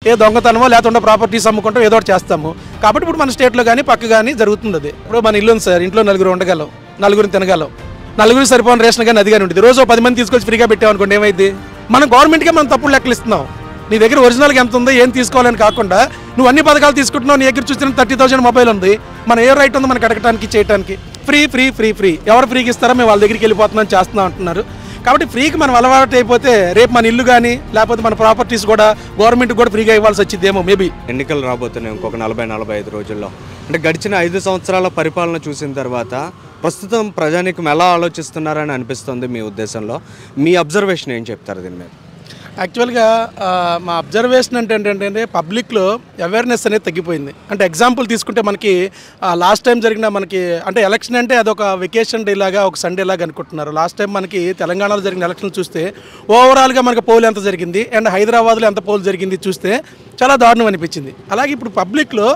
ఏ దొంగతనమో లేకుండా ప్రాపర్టీస్ అమ్ముకుంటాం ఏదో ఒకటి చేస్తాము. కాబట్టి ఇప్పుడు మన స్టేట్లో కానీ పక్క కానీ జరుగుతుంది. అది ఇప్పుడు మన ఇల్లు ఉంది సార్, ఇంట్లో నలుగురు ఉండగలం, నలుగురిని తినగలం, నలుగురికి సరిపోయిన రేషన్ కానీ అది కానీ ఉంటుంది. రోజు 10 మంది తీసుకొచ్చి ఫ్రీగా పెట్టామనుకోండి ఏమైంది? మనం గవర్నమెంట్కే మనం తప్పుడు లెక్కలు ఇస్తున్నాం. నీ దగ్గర ఒరిజినల్గా ఎంత ఉందో ఏం తీసుకోవాలని కాకుండా నువ్వు అన్ని పథకాలు తీసుకుంటున్నావు. నీ దగ్గర చూసిన 30,000 మొబైల్ ఉంది, మన ఏ రైట్ ఉంది మనకు అడగటానికి చేయడానికి? ఫ్రీ ఫ్రీ ఫ్రీ ఫ్రీ ఎవరు ఫ్రీకి ఇస్తారో మేము వాళ్ళ దగ్గరికి వెళ్ళిపోతున్నాం చేస్తున్నాం అంటున్నారు. కాబట్టి ఫ్రీకి మనం అలవాటు అయిపోతే రేపు మన ఇల్లు కానీ లేకపోతే మన ప్రాపర్టీస్ కూడా గవర్నమెంట్కి కూడా ఫ్రీగా ఇవ్వాల్సి వచ్చిందేమో మేబీ. ఎన్నికలు రాబోతున్నాయి ఇంకొక 40-45 రోజుల్లో. అంటే గడిచిన 5 సంవత్సరాల పరిపాలన చూసిన తర్వాత ప్రస్తుతం ప్రజానీకం ఎలా ఆలోచిస్తున్నారని అనిపిస్తుంది మీ ఉద్దేశంలో? మీ అబ్జర్వేషన్ ఏం చెప్తారు దీని మీద? యాక్చువల్గా మా అబ్జర్వేషన్ అంటే ఏంటంటే పబ్లిక్లో అవేర్నెస్ అనేది తగ్గిపోయింది. అంటే ఎగ్జాంపుల్ తీసుకుంటే మనకి లాస్ట్ టైం జరిగిన మనకి అంటే ఎలక్షన్ అంటే అదొక వెకేషన్ డే లాగా ఒక సండే లాగా అనుకుంటున్నారు. లాస్ట్ టైం మనకి తెలంగాణలో జరిగిన ఎలక్షన్ చూస్తే ఓవరాల్గా మనకి పోల్ ఎంత జరిగింది అండ్ హైదరాబాద్లో ఎంత పోల్ జరిగింది చూస్తే చాలా దారుణం అనిపించింది. అలాగే ఇప్పుడు పబ్లిక్లో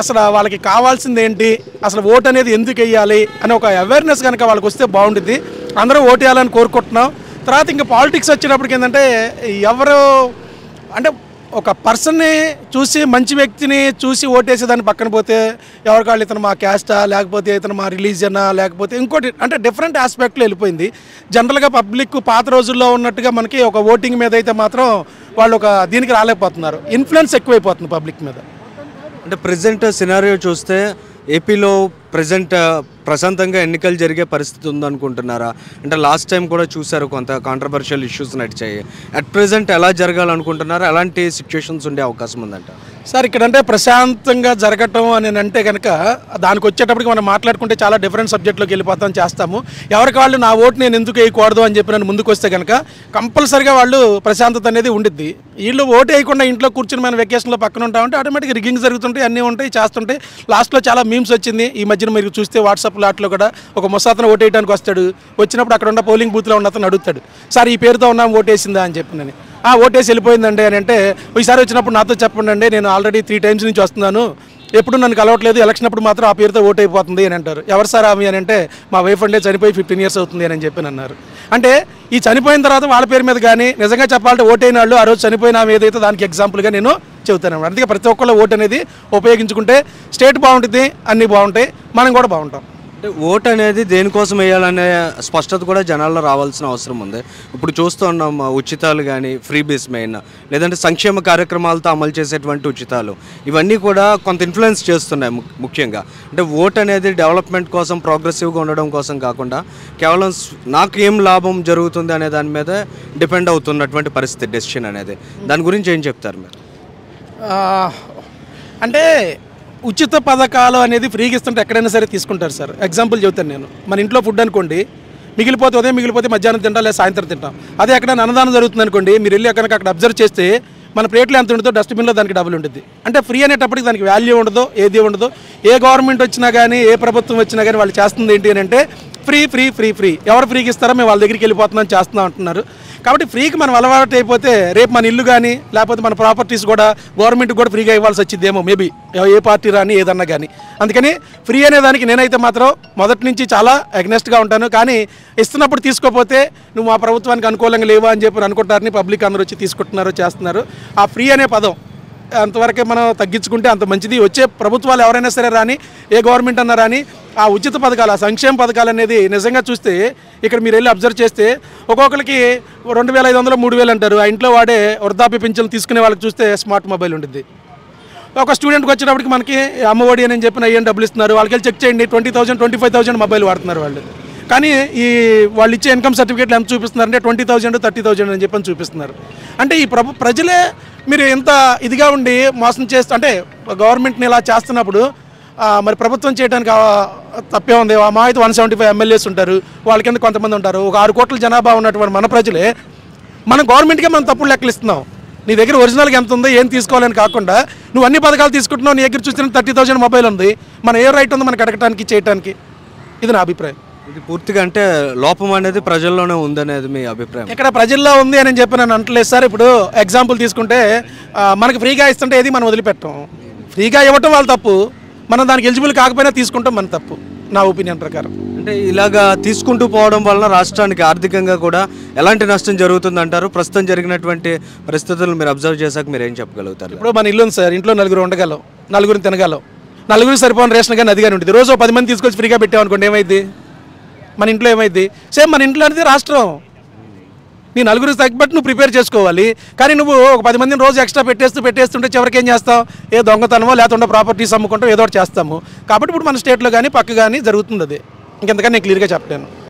అసలు వాళ్ళకి కావాల్సింది ఏంటి, అసలు ఓటు అనేది ఎందుకు వేయాలి అనే ఒక అవేర్నెస్ కనుక వాళ్ళకి వస్తే బాగుంటుంది. అందరూ ఓటు వేయాలని కోరుకుంటున్నాం. తర్వాత ఇంకా పాలిటిక్స్ వచ్చేటప్పటికి ఏంటంటే ఎవరు అంటే ఒక పర్సన్ని చూసి మంచి వ్యక్తిని చూసి ఓటేసేదాన్ని పక్కన పోతే ఎవరికాళ్ళు ఇతను మా క్యాస్టా లేకపోతే ఇతను మా రిలీజియనా లేకపోతే ఇంకోటి అంటే డిఫరెంట్ ఆస్పెక్ట్లో వెళ్ళిపోయింది. జనరల్గా పబ్లిక్ పాత రోజుల్లో ఉన్నట్టుగా మనకి ఒక ఓటింగ్ మీద అయితే మాత్రం వాళ్ళు ఒక దీనికి రాలేకపోతున్నారు. ఇన్ఫ్లుయెన్స్ ఎక్కువైపోతుంది పబ్లిక్ మీద. అంటే ప్రజెంట్ సినారియో చూస్తే ఏపీలో ప్రజెంట్ ప్రశాంతంగా ఎన్నికలు జరిగే పరిస్థితి ఉందనుకుంటున్నారా? అంటే లాస్ట్ టైం కూడా చూసారు కొంత కాంట్రవర్షియల్ ఇష్యూస్ నడిచాయి. అట్ ప్రజెంట్ ఎలా జరగాలనుకుంటున్నారా? ఎలాంటి సిచ్యువేషన్స్ ఉండే అవకాశం ఉందంట సార్? ఇక్కడంటే ప్రశాంతంగా జరగటం అని అంటే కనుక దానికి వచ్చేటప్పటికి మనం మాట్లాడుకుంటే చాలా డిఫరెంట్ సబ్జెక్ట్లోకి వెళ్ళిపోతాం చేస్తాము. ఎవరికి వాళ్ళు నా ఓటు నేను ఎందుకు వేయకూడదు అని చెప్పి నన్ను ముందుకు వస్తే కనుక కంపల్సరీగా వాళ్ళు ప్రశాంతత అనేది ఉండిద్ది. వీళ్ళు ఓటు వేయకుండా ఇంట్లో కూర్చుని మన వెకేషన్లో పక్కన ఉంటామంటే ఆటోమేటిక్గా రిగ్గింగ్ జరుగుతుంటాయి, అన్నీ ఉంటాయి, చేస్తుంటాయి. లాస్ట్లో చాలా మీమ్స్ వచ్చింది ఈ మధ్యన మీరు చూస్తే వాట్సాప్ లాట్లో కూడా ఒక ముసాతను ఓటు వేయడానికి వస్తాడు. వచ్చినప్పుడు అక్కడ ఉన్న పోలింగ్ బూత్లో ఉన్న అతను అడుగుతాడు, సార్ ఈ పేరుతో ఉన్నాం ఓటేసిందా అని చెప్పి. నేను ఓటేసి వెళ్ళిపోయిందండి అని అంటే, ఈసారి వచ్చినప్పుడు నాతో చెప్పండి, నేను ఆల్రెడీ 3 times నుంచి వస్తున్నాను, ఎప్పుడు నన్ను కలవట్లేదు, ఎలక్షన్ అప్పుడు మాత్రం ఆ పేరుతో ఓటు అయిపోతుంది అని అంటారు. ఎవరు సార్ ఆమె అని అంటే, మా వైఫ్ అండే చనిపోయి 15 years అవుతుంది అని చెప్పి అన్నారు. అంటే ఈ చనిపోయిన తర్వాత వాళ్ళ పేరు మీద కానీ నిజంగా చెప్పాలంటే ఓటైన వాళ్ళు ఆ రోజు చనిపోయిన ఆమె ఏదైతే దానికి ఎగ్జాంపుల్గా నేను చెబుతాను. అందుకే ప్రతి ఒక్కళ్ళు ఓటు అనేది ఉపయోగించుకుంటే స్టేట్ బాగుంటుంది, అన్నీ బాగుంటాయి, మనం కూడా బాగుంటాం. అంటే ఓటు అనేది దేనికోసం వేయాలనే స్పష్టత కూడా జనాల్లో రావాల్సిన అవసరం ఉంది. ఇప్పుడు చూస్తూ ఉన్నాం ఉచితాలు కానీ ఫ్రీ బీస్ మెయిన్ లేదంటే సంక్షేమ కార్యక్రమాలతో అమలు చేసేటువంటి ఉచితాలు ఇవన్నీ కూడా కొంత ఇన్ఫ్లుయెన్స్ చేస్తున్నాయి. ముఖ్యంగా అంటే ఓటు అనేది డెవలప్మెంట్ కోసం ప్రోగ్రెసివ్గా ఉండడం కోసం కాకుండా కేవలం నాకు ఏం లాభం జరుగుతుంది అనే దాని మీద డిపెండ్ అవుతున్నటువంటి పరిస్థితి డెసిషన్ అనేది. దాని గురించి ఏం చెప్తారు మీరు? అంటే ఉచిత పథకాలు అనేది ఫ్రీగా ఇస్తుంటే ఎక్కడైనా సరే తీసుకుంటారు సార్. ఎగ్జాంపుల్ చెబుతాను నేను. మన ఇంట్లో ఫుడ్ అనుకోండి, మిగిలిపోతే ఉదయం మిగిలిపోతే మధ్యాహ్నం తింటాం లేదా సాయంత్రం తింటాం. అదే ఎక్కడైనా అన్నదానం జరుగుతుంది అనుకోండి, మీరు వెళ్ళి కనుక అక్కడ అబ్జర్వ్ చేస్తే మన ప్లేట్లో ఎంత ఉంటుందో డస్ట్బిన్లో దానికి డబ్బులు ఉంటుంది. అంటే ఫ్రీ అనేటప్పటికి దానికి వాల్యూ ఉండదు, ఏది ఉండదు. ఏ గవర్నమెంట్ వచ్చినా కానీ ఏ ప్రభుత్వం వచ్చినా కానీ వాళ్ళు చేస్తుంది ఏంటి అని అంటే ఫ్రీ ఫ్రీ ఫ్రీ ఫ్రీ ఎవరు ఫ్రీకి ఇస్తారో మేము వాళ్ళ దగ్గరికి వెళ్ళిపోతున్నాం చేస్తున్నాం అంటున్నారు. కాబట్టి ఫ్రీకి మనం అలవాటు అయిపోతే రేపు మన ఇల్లు కానీ లేకపోతే మన ప్రాపర్టీస్ కూడా గవర్నమెంట్కి కూడా ఫ్రీగా ఇవ్వాల్సి వచ్చిందేమో మేబీ, ఏ పార్టీ రాని ఏదన్నా కానీ. అందుకని ఫ్రీ అనే దానికి నేనైతే మాత్రం మొదటి నుంచి చాలా అగ్నెస్ట్గా ఉంటాను. కానీ ఇస్తున్నప్పుడు తీసుకోకపోతే నువ్వు మా ప్రభుత్వానికి అనుకూలంగా లేవా అని చెప్పి అనుకుంటారని పబ్లిక్ అందరూ వచ్చి తీసుకుంటున్నారు, చేస్తున్నారు. ఆ ఫ్రీ అనే పదం అంతవరకే మనం తగ్గించుకుంటే అంత మంచిది. వచ్చే ప్రభుత్వాలు ఎవరైనా సరే రాని, ఏ గవర్నమెంట్ అన్నా రాని, ఆ ఉచిత పథకాలు, ఆ సంక్షేమ పథకాలు అనేది నిజంగా చూస్తే ఇక్కడ మీరు వెళ్ళి అబ్జర్వ్ చేస్తే ఒక్కొక్కరికి 2,500 3,000 అంటారు. ఆ ఇంట్లో వాడే వృద్ధాప్య పింఛన్లు తీసుకునే వాళ్ళకి చూస్తే స్మార్ట్ మొబైల్ ఉంటుంది. ఒక స్టూడెంట్కి వచ్చేటప్పటికి మనకి అమ్మఒడి అని చెప్పిన అయ్యని డబ్బులు ఇస్తున్నారు. వాళ్ళకి వెళ్ళి చెక్ చేయండి 20,000 25,000 మొబైల్ వాడుతున్నారు వాళ్ళు. కానీ ఈ వాళ్ళు ఇచ్చే ఇన్కమ్ సర్టిఫికేట్లు ఎంత చూపిస్తున్నారంటే 20,000 30,000 అని చెప్పని చూపిస్తున్నారు. అంటే ఈ ప్రజలే మీరు ఎంత ఇదిగా ఉండి మోసం చేస్తూ అంటే గవర్నమెంట్ని ఇలా చేస్తున్నప్పుడు మరి ప్రభుత్వం చేయడానికి తప్పే ఉంది. మా అయితే 175 MLAs ఉంటారు, వాళ్ళ కింద కొంతమంది ఉంటారు. ఒక 6 కోట్ల జనాభా ఉన్నటువంటి మన ప్రజలే మన గవర్నమెంట్కే మనం తప్పుడు లెక్కలు ఇస్తున్నాం. నీ దగ్గర ఒరిజినల్గా ఎంత ఉందో ఏం తీసుకోవాలని కాకుండా నువ్వు అన్ని పథకాలు తీసుకుంటున్నావు, నీ దగ్గర చూసిన 30,000 మొబైల్ ఉంది, మన ఏ రైట్ ఉందో మనకు అడగటానికి చేయడానికి? ఇది నా అభిప్రాయం. ఇది పూర్తిగా అంటే లోపం అనేది ప్రజల్లోనే ఉందనేది మీ అభిప్రాయం? ఇక్కడ ప్రజల్లో ఉంది అని చెప్పి నేను అంటలేదు సార్. ఇప్పుడు ఎగ్జాంపుల్ తీసుకుంటే మనకు ఫ్రీగా ఇస్తుంటే ఏది మనం వదిలిపెట్టాం. ఫ్రీగా ఇవ్వటం వాళ్ళ తప్పు, మనం దానికి ఎలిజిబుల్ కాకపోయినా తీసుకుంటాం మన తప్పు. నా ఒపీనియన్ ప్రకారం. అంటే ఇలాగా తీసుకుంటూ పోవడం వలన రాష్ట్రానికి ఆర్థికంగా కూడా ఎలాంటి నష్టం జరుగుతుందంటారు? ప్రస్తుతం జరిగినటువంటి పరిస్థితులు మీరు అబ్జర్వ్ చేశాక మీరు ఏం చెప్పగలుగుతారు? ఇప్పుడు మన ఇల్లు ఉంది సార్, ఇంట్లో నలుగురు ఉండగలం, నలుగురిని తినగలం, నలుగురు సరిపోయిన రేషన్ కానీ అది కానీ ఉంటుంది. రోజు 10 మంది తీసుకొచ్చి ఫ్రీగా పెట్టామనుకోండి, ఏమైంది మన ఇంట్లో? ఏమైంది? సేమ్ మన ఇంట్లో అనేది రాష్ట్రం. నీ నలుగురికి తగ్గబట్టి నువ్వు ప్రిపేర్ చేసుకోవాలి. కానీ నువ్వు ఒక 10 మందిని రోజు ఎక్స్ట్రా పెట్టేస్తుంటే చివరికి ఏం చేస్తావు? ఏ దొంగతనమో లేకుండా ప్రాపర్టీస్ అమ్ముకుంటాం, ఏదో ఒకటి చేస్తాము. కాబట్టి ఇప్పుడు మన స్టేట్లో కానీ పక్క కానీ జరుగుతుంది. అది ఇంకెంతకన్నా నేను క్లియర్గా చెప్పలేను.